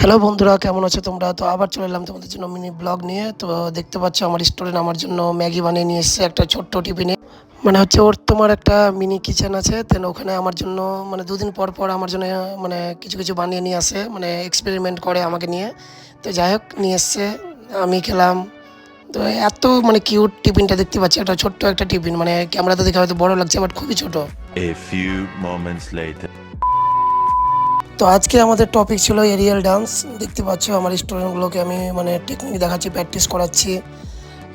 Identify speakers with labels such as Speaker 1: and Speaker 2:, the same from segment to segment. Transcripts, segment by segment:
Speaker 1: Hello বন্ধুরা, কেমন আছো তোমরা? তো আবার চলে এলাম তোমাদের জন্য মিনি ব্লগ নিয়ে। তো দেখতে পাচ্ছ আমার স্টুডেন্ট আমার জন্য ম্যাগি বানিয়ে নিয়ে এসেছে একটা ছোট্ট টিফিনে। মানে হচ্ছে ওর তোমার একটা মিনি কিচেন আছে, দেন ওখানে আমার জন্য মানে দুদিন পর পর আমার জন্য মানে কিছু কিছু বানিয়ে নিয়ে আসে, মানে এক্সপেরিমেন্ট করে আমাকে নিয়ে। তো যাই হোক নিয়ে এসছে, আমি খেলাম। তো এত মানে কিউট টিফিনটা দেখতে পাচ্ছি, একটা ছোট্ট একটা টিফিন, মানে ক্যামেরাতে দেখে হয়তো বড় লাগছে বাট খুবই ছোট।
Speaker 2: A few moments later.
Speaker 1: তো আজকে আমাদের টপিক ছিল এরিয়াল ডান্স। দেখতে পাচ্ছ আমার স্টুডেন্টগুলোকে আমি মানে টেকনিক দেখাচ্ছি, প্র্যাকটিস করাচ্ছি।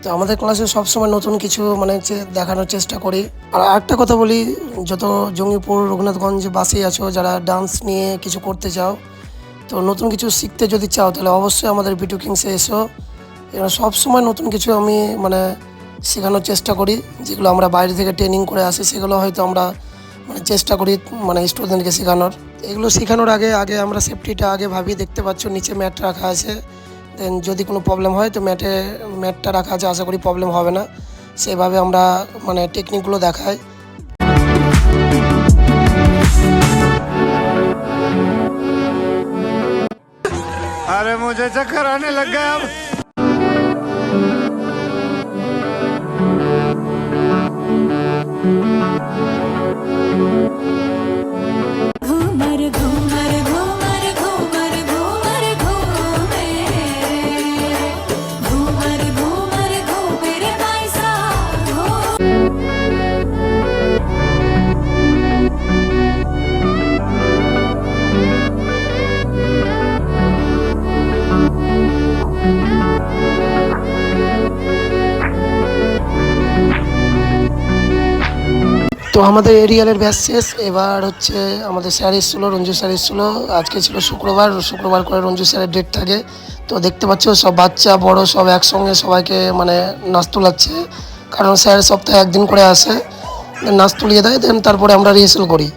Speaker 1: তো আমাদের ক্লাসে সবসময় নতুন কিছু মানে দেখানোর চেষ্টা করি। আর আরেকটা কথা বলি, যত জঙ্গিপুর রঘুনাথগঞ্জ বাসেই আছো যারা ডান্স নিয়ে কিছু করতে চাও, তো নতুন কিছু শিখতে যদি চাও তাহলে অবশ্যই আমাদের বিটু কিংসে এসো। এরা সবসময় নতুন কিছু আমি মানে শেখানোর চেষ্টা করি, যেগুলো আমরা বাইরে থেকে ট্রেনিং করে আসি সেগুলো হয়তো আমরা মানে চেষ্টা করি মানে স্টুডেন্টকে শেখানোর। এগুলো শেখানোর আগে আগে আমরা সেফটিটা আগে ভাবি। দেখতে পাচ্ছ নিচে ম্যাট রাখা আছে, দেন যদি কোনো প্রবলেম হয় তো ম্যাটটা রাখা আছে, আশা করি প্রবলেম হবে না। সেভাবে আমরা মানে টেকনিকগুলো দেখাই।
Speaker 3: अरे मुझे चक्कर आने लग गया अब।
Speaker 4: घूमर घूमर घूमर घूमर घूमर घूमे घूमर घूमर घूमे रे भाई साहब
Speaker 1: তো আমাদের এরিয়ালের ব্যাচ শেষ, এবার হচ্ছে আমাদের স্যার এসেছিলো, রঞ্জু স্যার এসেছিলো। আজকে ছিল শুক্রবার, শুক্রবার করে রঞ্জু স্যারের ডেট থাকে। তো দেখতে পাচ্ছ সব বাচ্চা বড় সব একসঙ্গে সবাইকে মানে নাচ তুলাচ্ছে, কারণ স্যার সপ্তাহে একদিন করে আসে, নাচ তুলিয়ে দেয়, দেন তারপরে আমরা রিহার্সাল করি।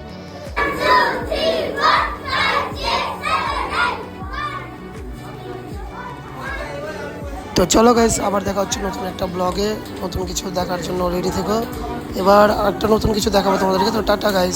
Speaker 1: তো চলো গাইস, আবার দেখা হচ্ছে নতুন একটা ব্লগে, নতুন কিছু দেখার জন্য রেডি থেকো। এবার একটা নতুন কিছু দেখাবো তোমাদেরকে। তো টাটা গাইস।